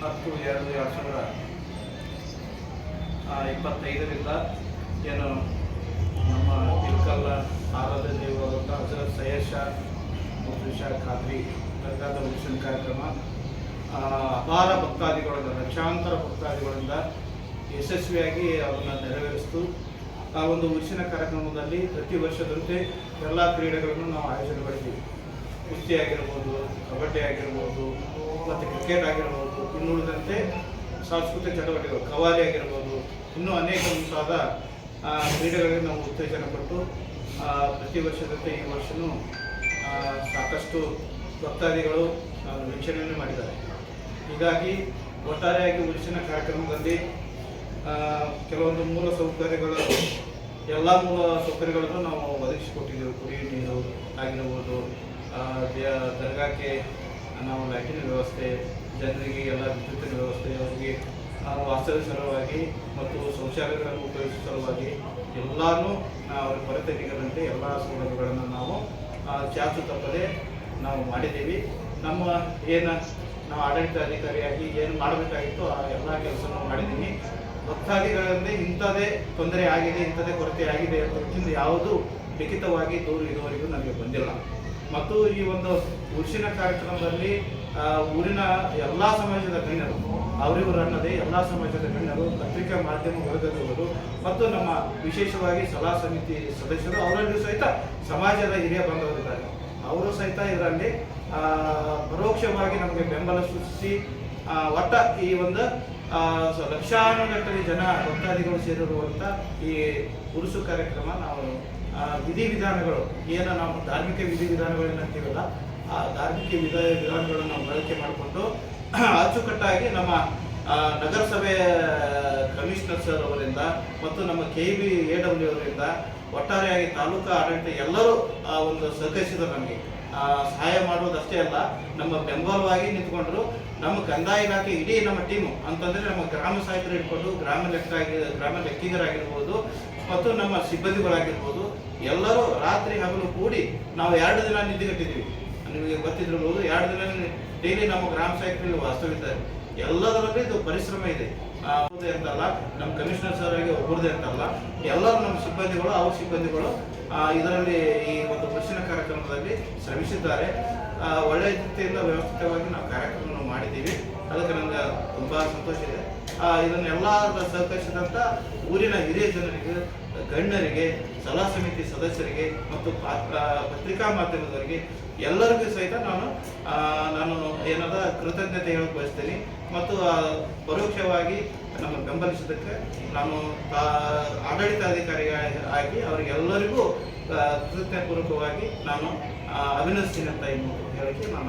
10/2/2025 ಏನು ನಮ್ಮ ಇಲ್ಕಲ್ಲ ಆರಾಧ್ಯ ದೈವವಾದಂಥ ಹಜರತ್ ಸೈಯದ್ ಶಾ ಮುಫ್ತಿ ಶಾ ಖಾದ್ರಿ ದರ್ಗಾದ ಉತ್ಸವ ಕಾರ್ಯಕ್ರಮ ಅಪಾರ ಭಕ್ತಾದಿಗಳಿಂದ ಲಕ್ಷಾಂತರ ಭಕ್ತಾದಿಗಳಿಂದ ಯಶಸ್ವಿಯಾಗಿ ಅದನ್ನು ನೆರವೇರಿಸಿತು. ಆ ಒಂದು ಉತ್ಸವ ಕಾರ್ಯಕ್ರಮದಲ್ಲಿ ಪ್ರತಿ ವರ್ಷದಂತೆ ಎಲ್ಲ ಕ್ರೀಡೆಗಳನ್ನು ನಾವು ಆಯೋಜನೆ ಮಾಡಿದ್ದೀವಿ. ಕುಸ್ತಿ ಆಗಿರ್ಬೋದು, ಕಬಡ್ಡಿ ಆಗಿರ್ಬೋದು, ಮತ್ತು ಕ್ರಿಕೆಟ್ ಆಗಿರ್ಬೋದು, ಇನ್ನುಳಿದಂತೆ ಸಾಂಸ್ಕೃತಿಕ ಚಟುವಟಿಕೆಗಳು ಕವಾಲಿ ಆಗಿರ್ಬೋದು, ಇನ್ನೂ ಅನೇಕ ಮುಂತಾದ ಕ್ರೀಡೆಗಳಿಗೆ ನಾವು ಉತ್ತೇಜನ ಕೊಟ್ಟು ಪ್ರತಿ ವರ್ಷದಂತೆ ಈ ವರ್ಷವೂ ಸಾಕಷ್ಟು ಭಕ್ತಾದಿಗಳು ವೀಕ್ಷಣೆಯನ್ನು ಮಾಡಿದ್ದಾರೆ. ಹೀಗಾಗಿ ಒಟ್ಟಾರೆಯಾಗಿ ಉತ್ಸವ ಕಾರ್ಯಕ್ರಮದಲ್ಲಿ ಕೆಲವೊಂದು ಮೂಲ ಸೌಕರ್ಯಗಳನ್ನು ನಾವು ಒದಗಿಸಿಕೊಟ್ಟಿದ್ದೇವೆ. ಕುಡಿಯುವ ನೀರು ಆಗಿರ್ಬೋದು, ದರ್ಗಾಕ್ಕೆ ನಾವು ಲೈಟಿನ ವ್ಯವಸ್ಥೆ, ಜನರಿಗೆ ಎಲ್ಲ ವಿದ್ಯುತ್ತಿನ ವ್ಯವಸ್ಥೆ, ಅವರಿಗೆ ವಾಸ್ತವ್ಯ ಸಲುವಾಗಿ ಮತ್ತು ಶೌಚಾಲಯಗಳನ್ನು ಉಪಯೋಗಿಸುವ ಸಲುವಾಗಿ ಎಲ್ಲನೂ ಅವರ ಕೊರತೆ ನೀಗದಂತೆ ಎಲ್ಲ ಸೌಲಭ್ಯಗಳನ್ನು ನಾವು ಚಾಚು ತಪ್ಪದೆ ನಾವು ಮಾಡಿದ್ದೀವಿ. ನಮ್ಮ ನಾವು ಆಡಳಿತಾಧಿಕಾರಿಯಾಗಿ ಏನು ಮಾಡಬೇಕಾಗಿತ್ತು ಆ ಎಲ್ಲ ಕೆಲಸವನ್ನು ಮಾಡಿದ್ದೀನಿ. ಭಕ್ತಾದಿಗಳಲ್ಲಿ ಇಂಥದೇ ತೊಂದರೆ ಆಗಿದೆ, ಇಂಥದೇ ಕೊರತೆ ಆಗಿದೆ ಅಂತ ಯಾವುದು ಲಿಖಿತವಾಗಿ ದೂರು ಇದುವರೆಗೂ ನನಗೆ ಬಂದಿಲ್ಲ. ಮತ್ತು ಈ ಒಂದು ಉತ್ಸವ ಕಾರ್ಯಕ್ರಮದಲ್ಲಿ ಊರಿನ ಎಲ್ಲ ಸಮಾಜದ ಗಣ್ಯರು, ಅವರಿವರು ಅನ್ನದೇ ಎಲ್ಲ ಸಮಾಜದ ಗಣ್ಯರು, ಪತ್ರಿಕಾ ಮಾಧ್ಯಮ ವರ್ಗದವರು ಮತ್ತು ನಮ್ಮ ವಿಶೇಷವಾಗಿ ಸಲಹಾ ಸಮಿತಿ ಸದಸ್ಯರು, ಅವರಲ್ಲಿಯೂ ಸಹಿತ ಸಮಾಜದ ಹಿರಿಯ ಬಂಧವರಿದ್ದಾರೆ. ಅವರು ಸಹಿತ ಇದರಲ್ಲಿ ಪರೋಕ್ಷವಾಗಿ ನಮಗೆ ಬೆಂಬಲ ಸೂಚಿಸಿ ಒಟ್ಟ ಈ ಒಂದು ಲಕ್ಷಾನುಗಟ್ಟಲೆ ಜನ ಭಕ್ತಾದಿಗಳು ಸೇರಿರುವಂಥ ಈ ಉರುಸು ಕಾರ್ಯಕ್ರಮ ನಾವು ವಿಧಿವಿಧಾನಗಳು ನಾವು ಧಾರ್ಮಿಕ ವಿಧಿವಿಧಾನಗಳೇನಂತೀವಲ್ಲ, ಆ ಧಾರ್ಮಿಕ ವಿಧಾನಗಳನ್ನು ನಾವು ಬಳಕೆ ಮಾಡಿಕೊಂಡು ಅಚ್ಚುಕಟ್ಟಾಗಿ ನಮ್ಮ ನಗರಸಭೆ ಕಮಿಷನರ್ ಸರ್ ಅವರಿಂದ ಮತ್ತು ನಮ್ಮ KBAW ಅವರಿಂದ ಒಟ್ಟಾರೆಯಾಗಿ ತಾಲೂಕಾ ಆಡಳಿತ ಎಲ್ಲರೂ ಒಂದು ಸಹಕರಿಸಿದರು. ನಮಗೆ ಸಹಾಯ ಮಾಡುವುದಷ್ಟೇ ಅಲ್ಲ, ನಮ್ಮ ಬೆಂಬಲವಾಗಿ ನಿಂತ್ಕೊಂಡ್ರು. ನಮ್ಮ ಕಂದಾಯ ಇಲಾಖೆ ಇಡೀ ನಮ್ಮ ಟೀಮು ಅಂತಂದರೆ ನಮ್ಮ ಗ್ರಾಮ ಸಹಾಯಕರು ಇಟ್ಕೊಂಡು ಗ್ರಾಮ ಲೆಕ್ಕಿಗರಾಗಿರ್ಬೋದು ಮತ್ತು ನಮ್ಮ ಸಿಬ್ಬಂದಿಗಳಾಗಿರ್ಬೋದು ಎಲ್ಲರೂ ರಾತ್ರಿ ಹಗಲು ಕೂಡಿ ನಾವು 2 ದಿನ ನಿದ್ದೆಗಟ್ಟಿದ್ದೀವಿ. ನಿಮಗೆ ಗೊತ್ತಿದ್ದಿರ್ಬೋದು, 2 ದಿನ ಡೈಲಿ ನಮ್ಮ ಗ್ರಾಮ ಸಹಾಯಕರಲ್ಲಿ ವಾಸ್ತವಿದ್ದಾರೆ. ಎಲ್ಲದರಲ್ಲಿ ಇದು ಪರಿಶ್ರಮ ಇದೆ. ಒಬ್ಬರದೇ ಅಂತಲ್ಲ, ನಮ್ಮ ಕಮಿಷನರ್ ಸರ್ ಆಗಿ ಒಬ್ಬರದೇ ಅಂತಲ್ಲ, ಎಲ್ಲರೂ ನಮ್ಮ ಸಿಬ್ಬಂದಿಗಳು, ಅವ್ರ ಸಿಬ್ಬಂದಿಗಳು ಇದರಲ್ಲಿ ಈ ಒಂದು ಉತ್ಸವ ಕಾರ್ಯಕ್ರಮದಲ್ಲಿ ಶ್ರಮಿಸಿದ್ದಾರೆ. ಒಳ್ಳೆಯ ರೀತಿಯಿಂದ ವ್ಯವಸ್ಥಿತವಾಗಿ ನಾವು ಕಾರ್ಯಕ್ರಮವನ್ನು ಮಾಡಿದ್ದೀವಿ. ಅದಕ್ಕೆ ನನಗೆ ತುಂಬ ಸಂತೋಷ ಇದೆ. ಇದನ್ನೆಲ್ಲ ಸಹಕರಿಸಿದಂಥ ಊರಿನ ಹಿರಿಯ ಜನರಿಗೆ, ಗಣ್ಯರಿಗೆ, ಸಲಹಾ ಸಮಿತಿ ಸದಸ್ಯರಿಗೆ ಮತ್ತು ಪತ್ರಿಕಾ ಮಾಧ್ಯಮದವರಿಗೆ ಎಲ್ಲರಿಗೂ ಸಹಿತ ನಾನು ಕೃತಜ್ಞತೆ ಹೇಳಕ್ಕೆ ಬಯಸ್ತೀನಿ. ಮತ್ತು ಪರೋಕ್ಷವಾಗಿ ನಮ್ಮ ಬೆಂಬಲಿಸಿದ್ದಕ್ಕೆ ನಾನು ಆಡಳಿತಾಧಿಕಾರಿಯಾಗಿ ಅವರಿಗೆಲ್ಲರಿಗೂ ಕೃತಜ್ಞಪೂರ್ವಕವಾಗಿ ನಾನು ಅಭಿನಂದಿಸ್ತೀನಿ ಅಂತ ಹೇಳಕ್ಕೆ ನಾನು